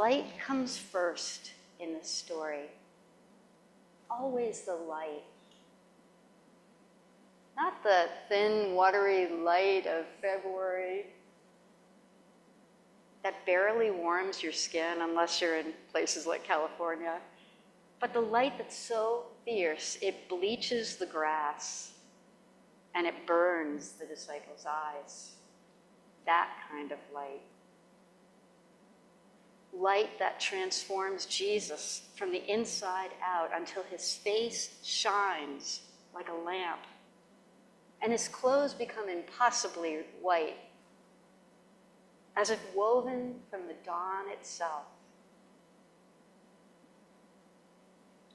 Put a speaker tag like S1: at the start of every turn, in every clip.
S1: light comes first in this story. Always the light. Not the thin, watery light of February that barely warms your skin unless you're in places like California, but the light that's so fierce, it bleaches the grass and it burns the disciples' eyes. That kind of light. Light that transforms Jesus from the inside out until his face shines like a lamp and his clothes become impossibly white, as if woven from the dawn itself.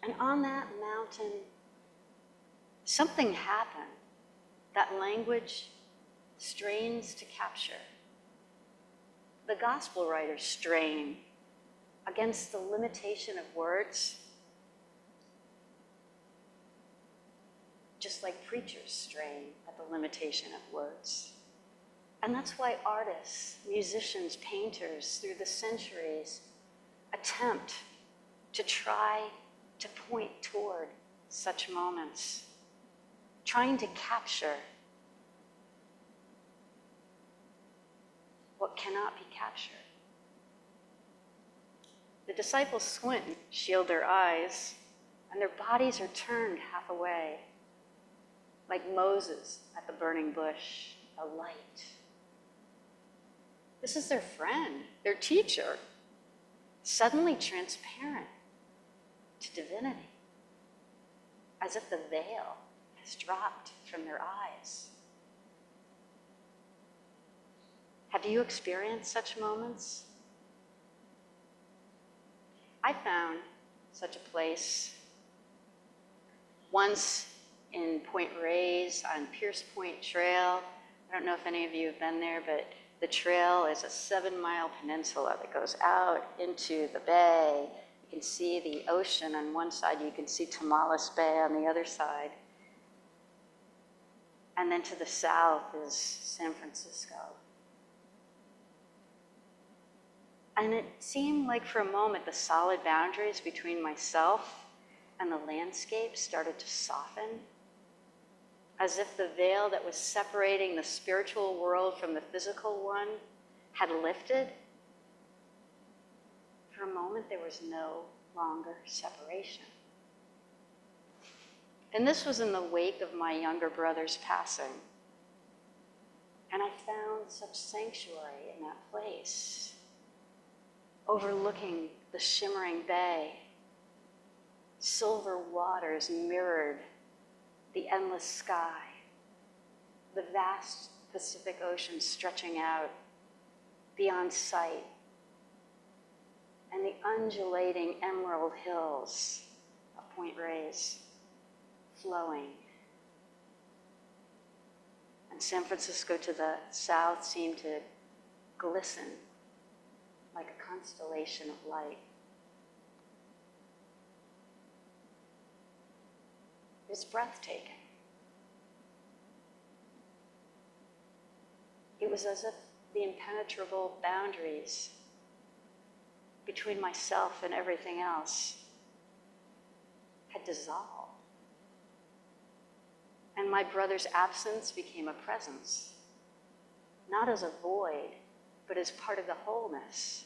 S1: And on that mountain, something happened that language strains to capture. The gospel writers strain against the limitation of words, just like preachers strain at the limitation of words. And that's why artists, musicians, painters through the centuries attempt to try to point toward such moments, trying to capture what cannot be captured. The disciples squint, shield their eyes, and their bodies are turned half away, like Moses at the burning bush, a light. This is their friend, their teacher, suddenly transparent to divinity, as if the veil has dropped from their eyes. Have you experienced such moments? I found such a place once in Point Reyes on Pierce Point Trail. I don't know if any of you have been there, but the trail is a 7-mile peninsula that goes out into the bay. You can see the ocean on one side, you can see Tamales Bay on the other side. And then to the south is San Francisco. And it seemed like for a moment the solid boundaries between myself and the landscape started to soften, as if the veil that was separating the spiritual world from the physical one had lifted. For a moment, there was no longer separation. And this was in the wake of my younger brother's passing. And I found such sanctuary in that place, overlooking the shimmering bay. Silver waters mirrored the endless sky, the vast Pacific Ocean stretching out beyond sight, and the undulating emerald hills of Point Reyes flowing. And San Francisco to the south seemed to glisten like a constellation of light. It was breathtaking. It was as if the impenetrable boundaries between myself and everything else had dissolved. And my brother's absence became a presence, not as a void, but as part of the wholeness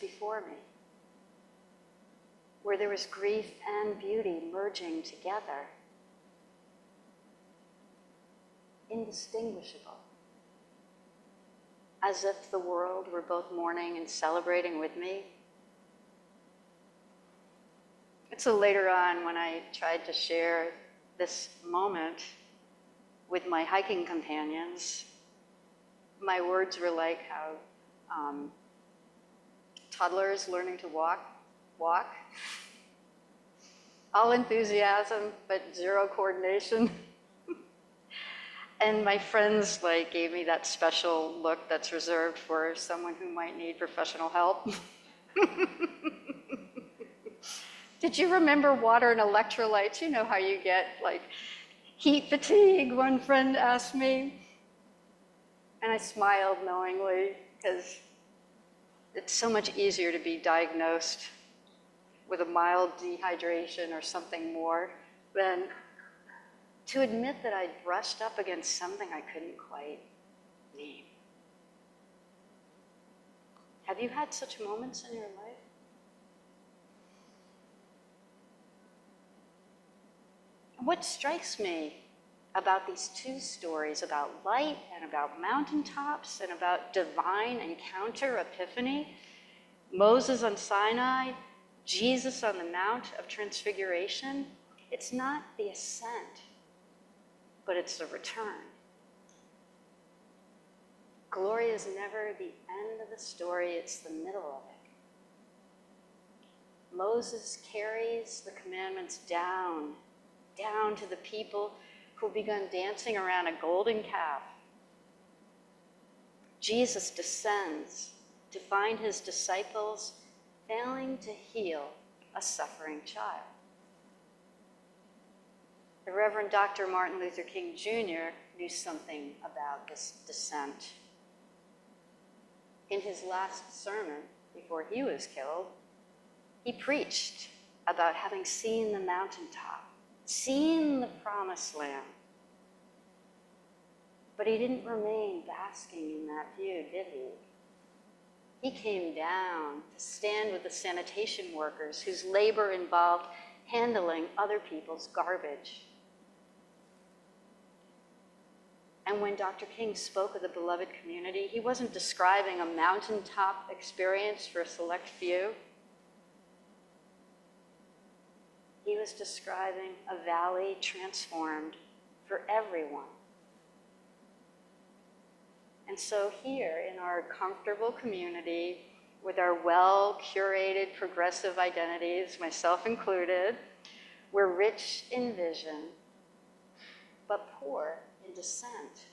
S1: before me, where there was grief and beauty merging together, indistinguishable, as if the world were both mourning and celebrating with me. And so later on, when I tried to share this moment with my hiking companions, my words were like how toddlers learning to walk. All enthusiasm, but zero coordination. And my friends gave me that special look that's reserved for someone who might need professional help. Did you remember water and electrolytes? You know how you get heat fatigue, one friend asked me. And I smiled knowingly, because It's so much easier to be diagnosed with a mild dehydration or something more than to admit that I'd brushed up against something I couldn't quite name. Have you had such moments in your life? What strikes me about these two stories, about light and about mountaintops and about divine encounter, epiphany, Moses on Sinai, Jesus on the Mount of Transfiguration, it's not the ascent, but it's the return. Glory is never the end of the story, it's the middle of it. Moses carries the commandments down to the people who begun dancing around a golden calf. Jesus descends to find his disciples failing to heal a suffering child. The Reverend Dr. Martin Luther King Jr. knew something about this descent. In his last sermon, before he was killed, he preached about having seen the mountaintop, seen the promised land. But he didn't remain basking in that view, did he? He came down to stand with the sanitation workers whose labor involved handling other people's garbage. And when Dr. King spoke of the beloved community, he wasn't describing a mountaintop experience for a select few. He was describing a valley transformed for everyone. And so here in our comfortable community, with our well-curated progressive identities, myself included, we're rich in vision, but poor in dissent.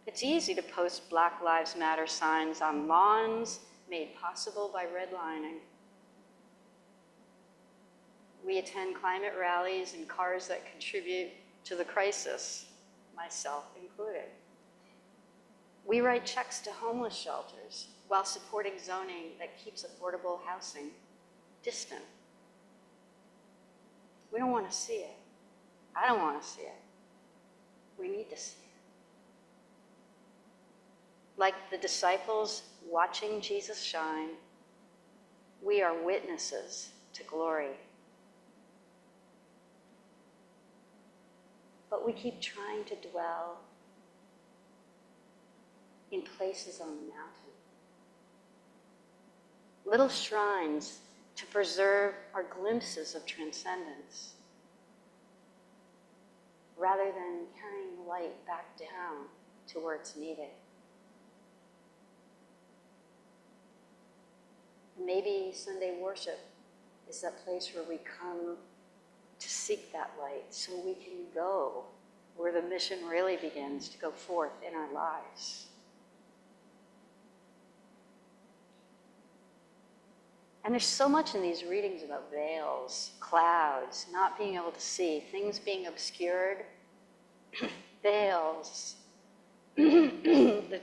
S1: It's easy to post Black Lives Matter signs on lawns made possible by redlining. We attend climate rallies in cars that contribute to the crisis, myself included. We write checks to homeless shelters while supporting zoning that keeps affordable housing distant. We don't want to see it. I don't want to see it. We need to see it. Like the disciples watching Jesus shine, we are witnesses to glory. But we keep trying to dwell in places on the mountain. Little shrines to preserve our glimpses of transcendence, rather than carrying the light back down to where it's needed. Maybe Sunday worship is that place where we come to seek that light so we can go where the mission really begins to go forth in our lives. And there's so much in these readings about veils, clouds, not being able to see, things being obscured, veils. The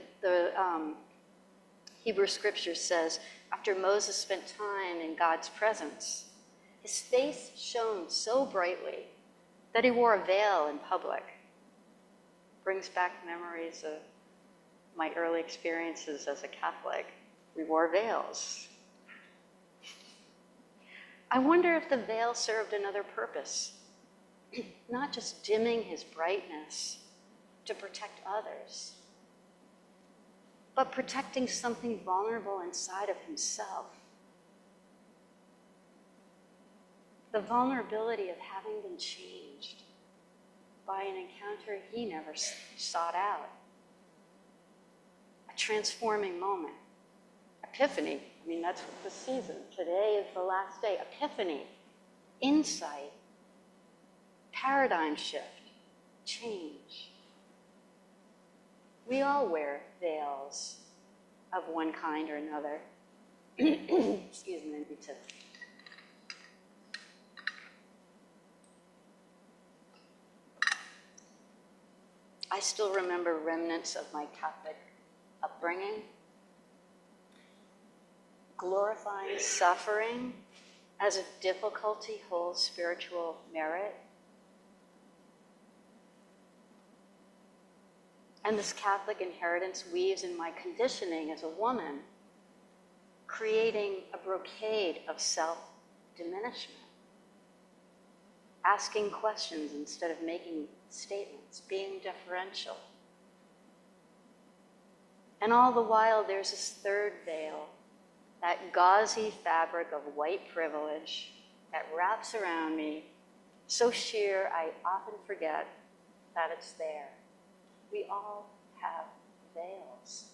S1: Hebrew scripture says, after Moses spent time in God's presence, his face shone so brightly that he wore a veil in public. Brings back memories of my early experiences as a Catholic. We wore veils. I wonder if the veil served another purpose, not just dimming his brightness to protect others, but protecting something vulnerable inside of himself. The vulnerability of having been changed by an encounter he never sought out. A transforming moment. Epiphany. I mean, that's what the season. Today is the last day. Epiphany. Insight. Paradigm shift. Change. We all wear veils of one kind or another. Excuse me, maybe to I still remember remnants of my Catholic upbringing, glorifying suffering as if difficulty holds spiritual merit. And this Catholic inheritance weaves in my conditioning as a woman, creating a brocade of self-diminishment, asking questions instead of making statements, being deferential. And all the while, there's this third veil, that gauzy fabric of white privilege that wraps around me, so sheer I often forget that it's there. We all have veils.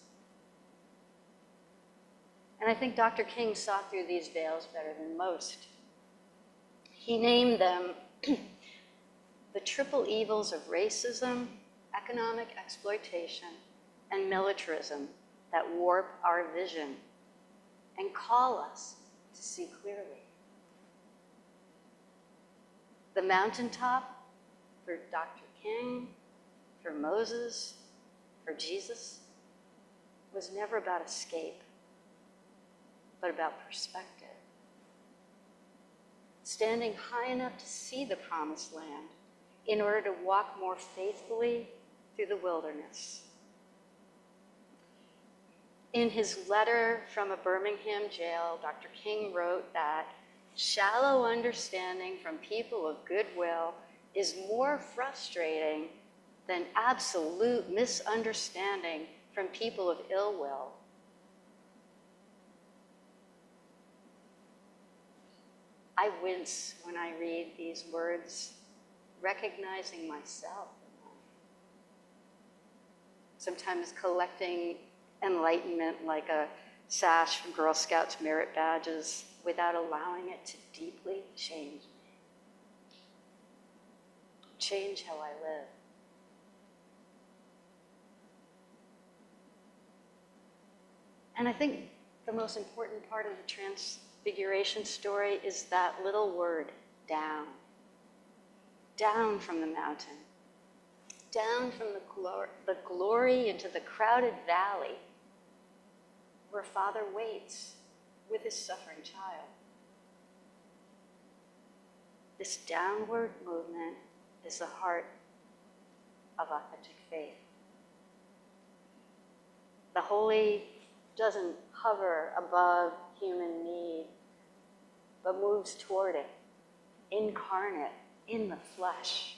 S1: And I think Dr. King saw through these veils better than most. He named them the triple evils of racism, economic exploitation, and militarism that warp our vision and call us to see clearly. The mountaintop for Dr. King, for Moses, for Jesus, was never about escape, but about perspective. Standing high enough to see the promised land in order to walk more faithfully through the wilderness. In his letter from a Birmingham jail, Dr. King wrote that shallow understanding from people of goodwill is more frustrating than absolute misunderstanding from people of ill will. I wince when I read these words, recognizing myself. Sometimes collecting enlightenment like a sash from Girl Scouts merit badges without allowing it to deeply change me. Change how I live. And I think the most important part of the Transfiguration story is that little word, down. Down from the mountain. Down from the glory into the crowded valley where Father waits with his suffering child. This downward movement is the heart of authentic faith. The holy doesn't hover above human need, but moves toward it, incarnate in the flesh.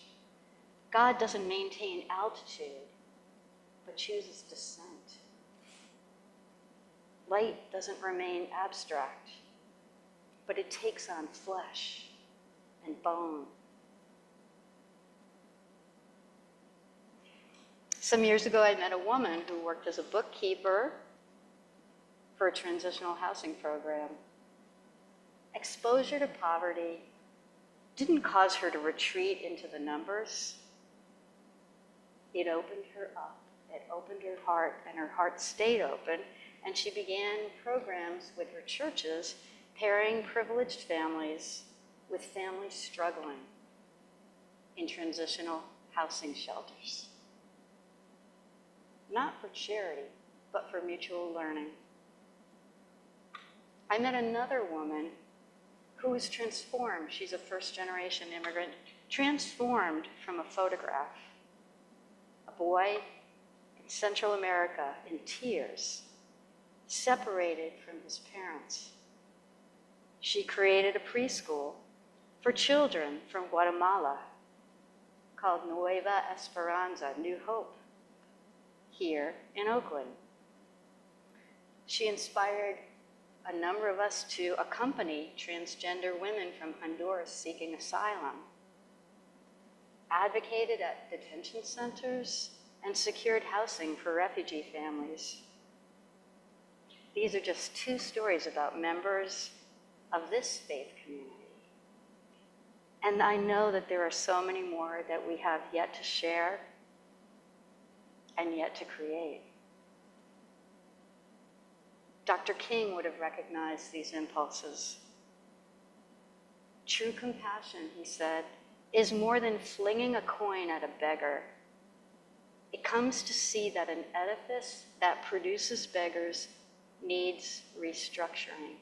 S1: God doesn't maintain altitude, but chooses descent. Light doesn't remain abstract, but it takes on flesh and bone. Some years ago, I met a woman who worked as a bookkeeper for a transitional housing program. Exposure to poverty didn't cause her to retreat into the numbers. It opened her up. It opened her heart, and her heart stayed open, and she began programs with her churches, pairing privileged families with families struggling in transitional housing shelters. Not for charity, but for mutual learning. I met another woman who was transformed. She's a first-generation immigrant, transformed from a photograph. A boy in Central America in tears, separated from his parents. She created a preschool for children from Guatemala called Nueva Esperanza, New Hope, here in Oakland. She inspired a number of us to accompany transgender women from Honduras seeking asylum, advocated at detention centers, and secured housing for refugee families. These are just two stories about members of this faith community. And I know that there are so many more that we have yet to share and yet to create. Dr. King would have recognized these impulses. True compassion, he said, is more than flinging a coin at a beggar. It comes to see that an edifice that produces beggars needs restructuring.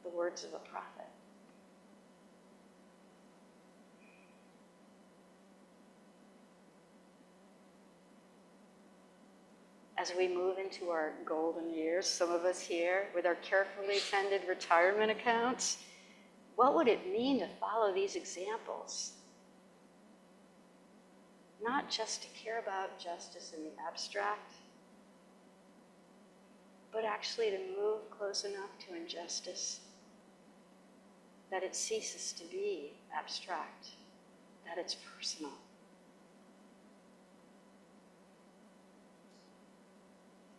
S1: The words of a prophet. As we move into our golden years, some of us here, with our carefully tended retirement accounts, what would it mean to follow these examples? Not just to care about justice in the abstract, but actually to move close enough to injustice that it ceases to be abstract, that it's personal.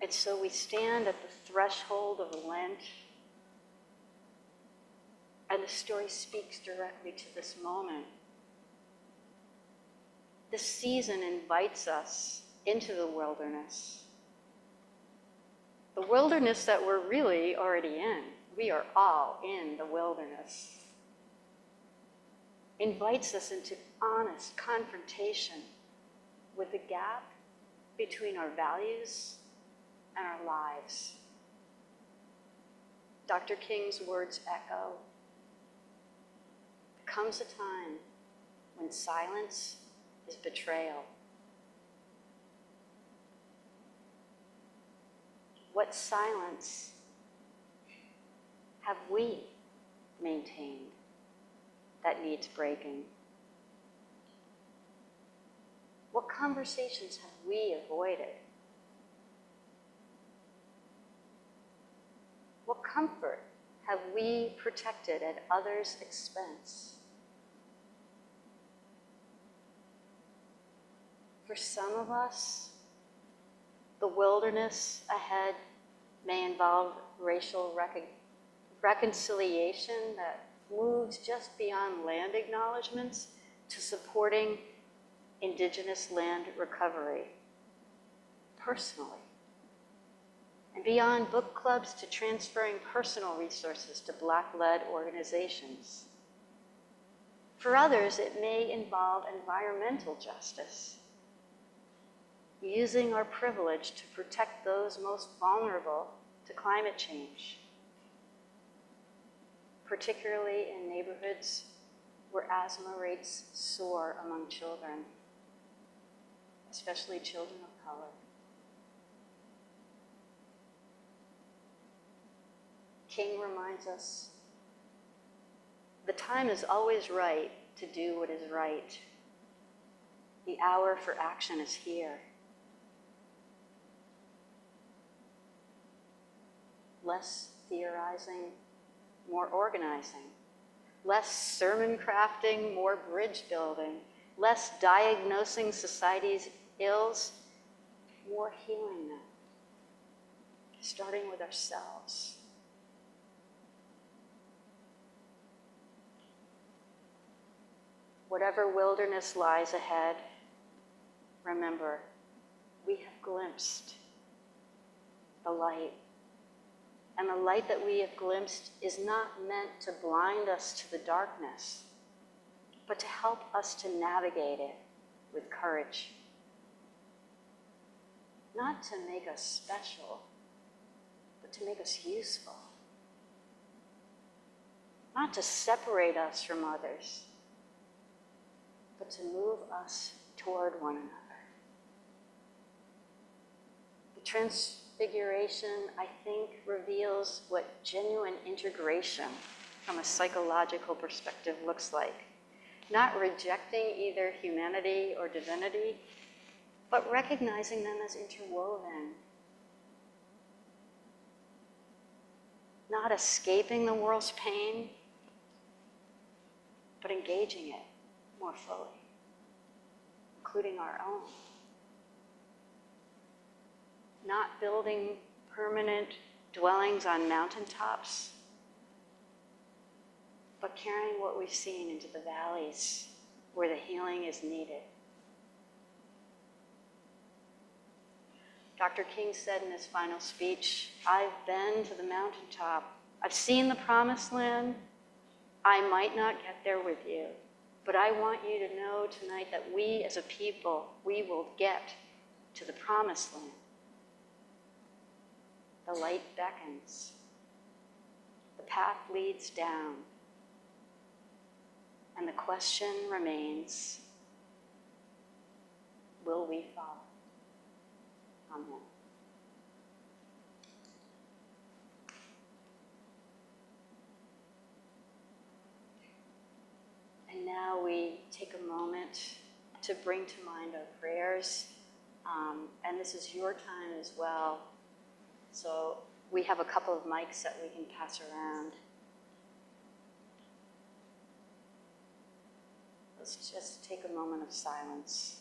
S1: And so we stand at the threshold of Lent, and the story speaks directly to this moment. This season invites us into the wilderness. The wilderness that we're really already in. We are all in the wilderness. Invites us into honest confrontation with the gap between our values and our lives. Dr. King's words echo. There comes a time when silence is betrayal. What silence have we maintained that needs breaking? What conversations have we avoided? What comfort have we protected at others' expense? For some of us, the wilderness ahead may involve racial reconciliation that moves just beyond land acknowledgments to supporting Indigenous land recovery personally. And beyond book clubs to transferring personal resources to Black-led organizations. For others, it may involve environmental justice, using our privilege to protect those most vulnerable to climate change, particularly in neighborhoods where asthma rates soar among children, especially children of color. King reminds us, the time is always right to do what is right. The hour for action is here. Less theorizing, more organizing. Less sermon crafting, more bridge building. Less diagnosing society's ills, more healing them. Starting with ourselves. Whatever wilderness lies ahead, remember, we have glimpsed the light. And the light that we have glimpsed is not meant to blind us to the darkness, but to help us to navigate it with courage. Not to make us special, but to make us useful. Not to separate us from others, but to move us toward one another. The Transfiguration, I think, reveals what genuine integration from a psychological perspective looks like. Not rejecting either humanity or divinity, but recognizing them as interwoven. Not escaping the world's pain, but engaging it more fully, including our own. Not building permanent dwellings on mountaintops, but carrying what we've seen into the valleys where the healing is needed. Dr. King said in his final speech, I've been to the mountaintop. I've seen the promised land. I might not get there with you, But I want you to know tonight that we as a people, we will get to the promised land. The light beckons. The path leads down. And the question remains, will we follow? Amen. And now we take a moment to bring to mind our prayers. And this is your time as well. So we have a couple of mics that we can pass around. Let's just take a moment of silence.